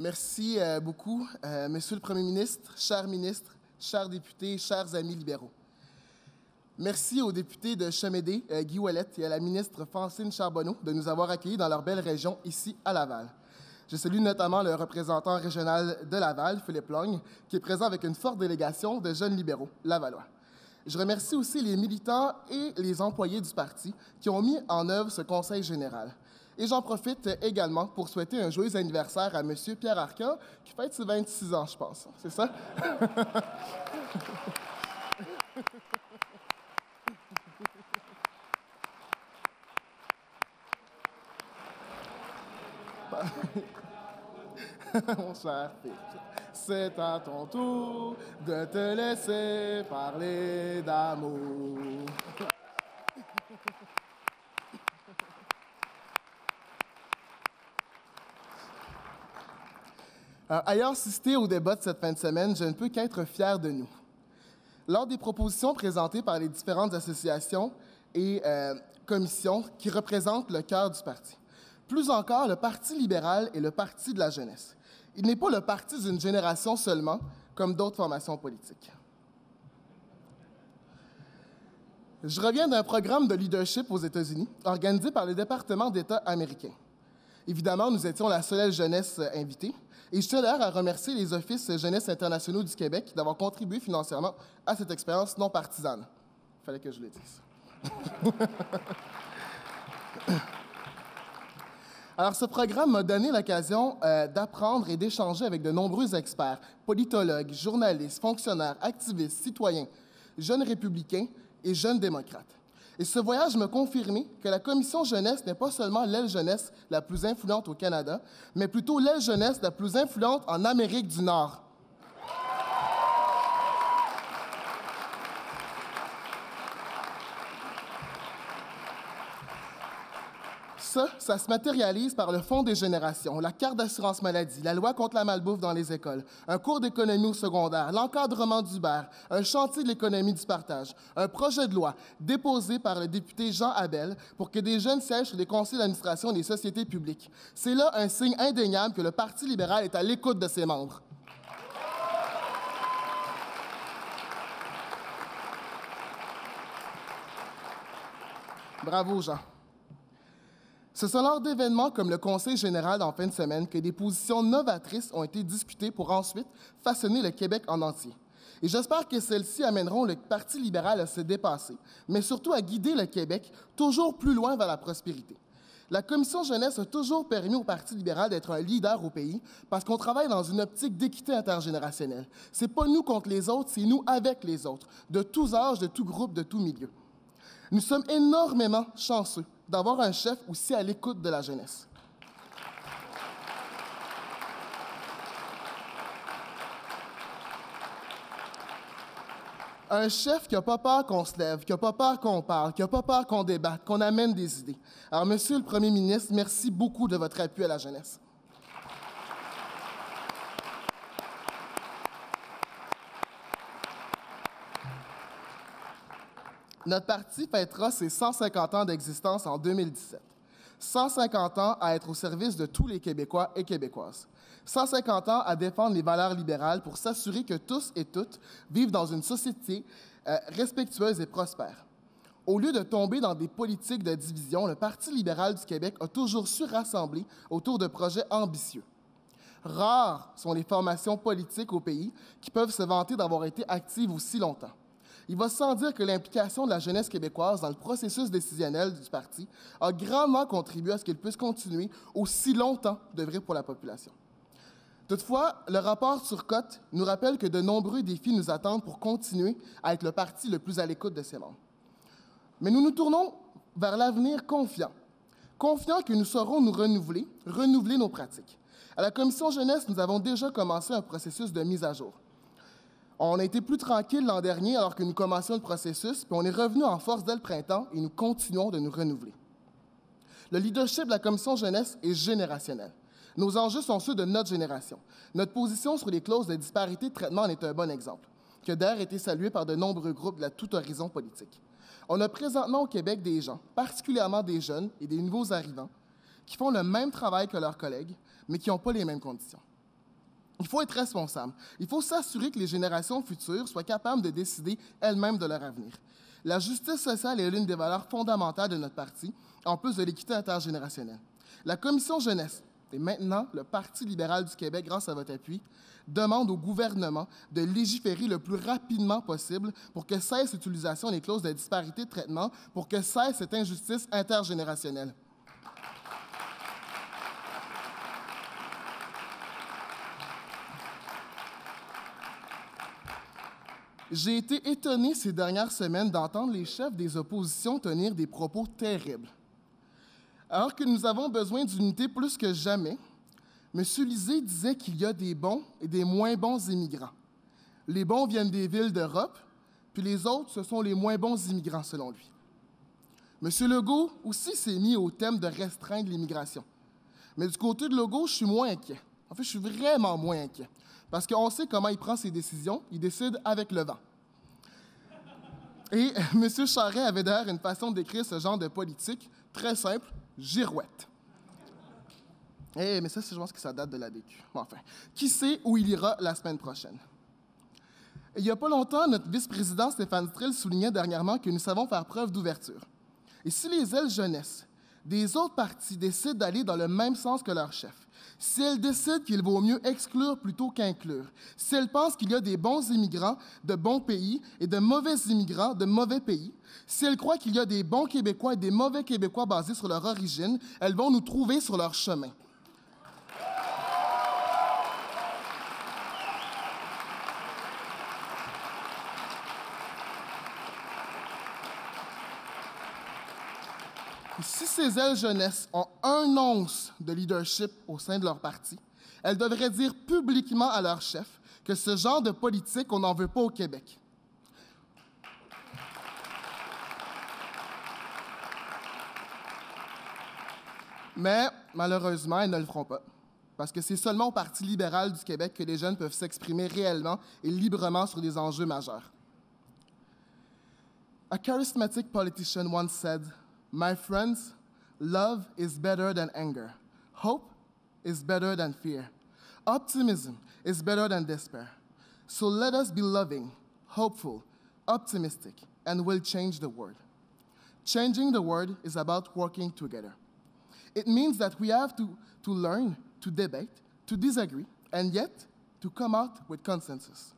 Merci beaucoup, Monsieur le Premier ministre, chers députés, chers amis libéraux. Merci aux députés de Chemédé, Guy Ouellette, et à la ministre Francine Charbonneau de nous avoir accueillis dans leur belle région ici à Laval. Je salue notamment le représentant régional de Laval, Philippe Logne, qui est présent avec une forte délégation de jeunes libéraux lavallois. Je remercie aussi les militants et les employés du parti qui ont mis en œuvre ce conseil général. Et j'en profite également pour souhaiter un joyeux anniversaire à M. Pierre Arcan, qui fête ses 26 ans, je pense. C'est ça? Mon cher fils, c'est à ton tour de te laisser parler d'amour. Ayant assisté au débat de cette fin de semaine, je ne peux qu'être fier de nous. Lors des propositions présentées par les différentes associations et commissions qui représentent le cœur du parti, plus encore, le Parti libéral est le parti de la jeunesse. Il n'est pas le parti d'une génération seulement, comme d'autres formations politiques. Je reviens d'un programme de leadership aux États-Unis, organisé par le département d'État américain. Évidemment, nous étions la seule jeunesse invitée, et je tiens d'ailleurs à remercier les Offices Jeunesse internationaux du Québec d'avoir contribué financièrement à cette expérience non partisane. Il fallait que je le dise. Alors, ce programme m'a donné l'occasion d'apprendre et d'échanger avec de nombreux experts, politologues, journalistes, fonctionnaires, activistes, citoyens, jeunes républicains et jeunes démocrates. Et ce voyage m'a confirmé que la Commission jeunesse n'est pas seulement l'aile jeunesse la plus influente au Canada, mais plutôt l'aile jeunesse la plus influente en Amérique du Nord. Ça se matérialise par le Fonds des générations, la carte d'assurance maladie, la loi contre la malbouffe dans les écoles, un cours d'économie au secondaire, l'encadrement d'Uber, un chantier de l'économie du partage, un projet de loi déposé par le député Jean Abel pour que des jeunes siègent sur les conseils d'administration des sociétés publiques. C'est là un signe indéniable que le Parti libéral est à l'écoute de ses membres. Bravo, Jean. Ce sont lors d'événements comme le Conseil général en fin de semaine que des positions novatrices ont été discutées pour ensuite façonner le Québec en entier. Et j'espère que celles-ci amèneront le Parti libéral à se dépasser, mais surtout à guider le Québec toujours plus loin vers la prospérité. La Commission jeunesse a toujours permis au Parti libéral d'être un leader au pays parce qu'on travaille dans une optique d'équité intergénérationnelle. C'est pas nous contre les autres, c'est nous avec les autres, de tous âges, de tous groupes, de tous milieux. Nous sommes énormément chanceux d'avoir un chef aussi à l'écoute de la jeunesse. Un chef qui n'a pas peur qu'on se lève, qui n'a pas peur qu'on parle, qui n'a pas peur qu'on débatte, qu'on amène des idées. Alors, Monsieur le Premier ministre, merci beaucoup de votre appui à la jeunesse. Notre parti fêtera ses 150 ans d'existence en 2017. 150 ans à être au service de tous les Québécois et Québécoises. 150 ans à défendre les valeurs libérales pour s'assurer que tous et toutes vivent dans une société respectueuse et prospère. Au lieu de tomber dans des politiques de division, le Parti libéral du Québec a toujours su rassembler autour de projets ambitieux. Rares sont les formations politiques au pays qui peuvent se vanter d'avoir été actives aussi longtemps. Il va sans dire que l'implication de la jeunesse québécoise dans le processus décisionnel du parti a grandement contribué à ce qu'il puisse continuer aussi longtemps d'œuvrer pour la population. Toutefois, le rapport Turcotte nous rappelle que de nombreux défis nous attendent pour continuer à être le parti le plus à l'écoute de ses membres. Mais nous nous tournons vers l'avenir confiants que nous saurons nous renouveler nos pratiques. À la Commission jeunesse, nous avons déjà commencé un processus de mise à jour. On a été plus tranquille l'an dernier alors que nous commencions le processus, puis on est revenu en force dès le printemps et nous continuons de nous renouveler. Le leadership de la Commission jeunesse est générationnel. Nos enjeux sont ceux de notre génération. Notre position sur les clauses de disparité de traitement en est un bon exemple, qui a d'ailleurs été salué par de nombreux groupes de tout horizon politique. On a présentement au Québec des gens, particulièrement des jeunes et des nouveaux arrivants, qui font le même travail que leurs collègues, mais qui n'ont pas les mêmes conditions. Il faut être responsable. Il faut s'assurer que les générations futures soient capables de décider elles-mêmes de leur avenir. La justice sociale est l'une des valeurs fondamentales de notre parti, en plus de l'équité intergénérationnelle. La Commission jeunesse, et maintenant le Parti libéral du Québec, grâce à votre appui, demande au gouvernement de légiférer le plus rapidement possible pour que cesse l'utilisation des clauses de disparité de traitement, pour que cesse cette injustice intergénérationnelle. J'ai été étonné ces dernières semaines d'entendre les chefs des oppositions tenir des propos terribles. Alors que nous avons besoin d'unité plus que jamais, M. Lisée disait qu'il y a des bons et des moins bons immigrants. Les bons viennent des villes d'Europe, puis les autres, ce sont les moins bons immigrants, selon lui. M. Legault aussi s'est mis au thème de restreindre l'immigration. Mais du côté de Legault, je suis moins inquiet. En fait, je suis vraiment moins inquiet. Parce qu'on sait comment il prend ses décisions. Il décide avec le vent. Et M. Charest avait d'ailleurs une façon d'écrire ce genre de politique très simple, girouette. Mais ça, je pense que ça date de la DQ. Bon, enfin, qui sait où il ira la semaine prochaine? Il n'y a pas longtemps, notre vice-président Stéphane Strill soulignait dernièrement que nous savons faire preuve d'ouverture. Et si les ailes jeunesse des autres partis décident d'aller dans le même sens que leur chef, si elles décident qu'il vaut mieux exclure plutôt qu'inclure, si elles pensent qu'il y a des bons immigrants de bons pays et de mauvais immigrants de mauvais pays, si elles croient qu'il y a des bons Québécois et des mauvais Québécois basés sur leur origine, elles vont nous trouver sur leur chemin. Si ces ailes jeunesse ont un once de leadership au sein de leur parti, elles devraient dire publiquement à leur chef que ce genre de politique, on n'en veut pas au Québec. Mais malheureusement, elles ne le feront pas, parce que c'est seulement au Parti libéral du Québec que les jeunes peuvent s'exprimer réellement et librement sur des enjeux majeurs. A charismatic politician once said, "My friends, love is better than anger. Hope is better than fear. Optimism is better than despair. So let us be loving, hopeful, optimistic, and we'll change the world." Changing the world is about working together. It means that we have to learn, to debate, to disagree, and yet to come out with consensus.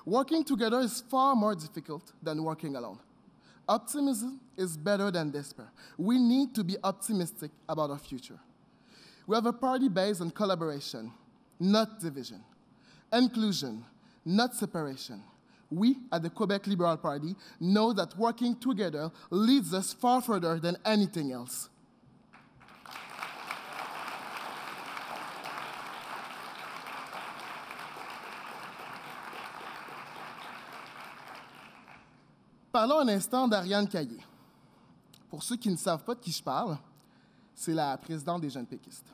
Working together is far more difficult than working alone. Optimism is better than despair. We need to be optimistic about our future. We have a party based on collaboration, not division. Inclusion, not separation. We, at the Quebec Liberal Party, know that working together leads us far further than anything else. Parlons un instant d'Ariane Caillé. Pour ceux qui ne savent pas de qui je parle, c'est la présidente des jeunes péquistes.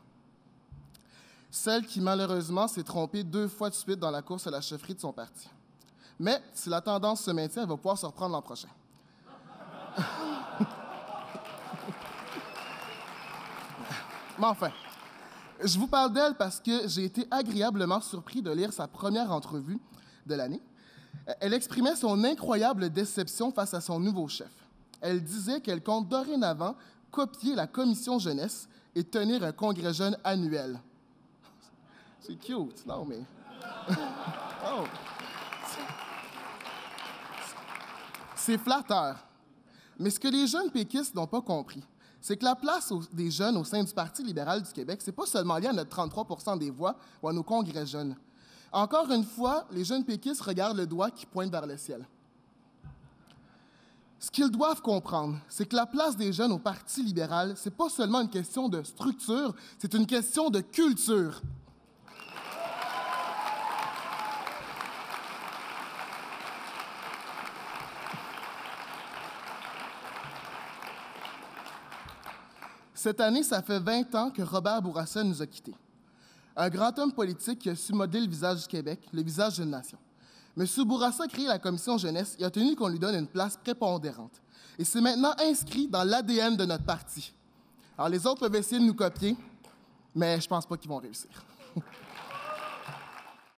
Celle qui, malheureusement, s'est trompée 2 fois de suite dans la course à la chefferie de son parti. Mais si la tendance se maintient, elle va pouvoir se reprendre l'an prochain. Mais enfin, je vous parle d'elle parce que j'ai été agréablement surpris de lire sa première entrevue de l'année. Elle exprimait son incroyable déception face à son nouveau chef. Elle disait qu'elle compte dorénavant copier la commission jeunesse et tenir un congrès jeune annuel. C'est cute, non mais... Oh. C'est flatteur. Mais ce que les jeunes péquistes n'ont pas compris, c'est que la place des jeunes au sein du Parti libéral du Québec, c'est pas seulement lié à notre 33 % des voix ou à nos congrès jeunes. Encore une fois, les jeunes péquistes regardent le doigt qui pointe vers le ciel. Ce qu'ils doivent comprendre, c'est que la place des jeunes au Parti libéral, c'est pas seulement une question de structure, c'est une question de culture. Cette année, ça fait 20 ans que Robert Bourassa nous a quittés. Un grand homme politique qui a su modeler le visage du Québec, le visage d'une nation. M. Bourassa a créé la commission jeunesse et a tenu qu'on lui donne une place prépondérante. Et c'est maintenant inscrit dans l'ADN de notre parti. Alors les autres peuvent essayer de nous copier, mais je pense pas qu'ils vont réussir.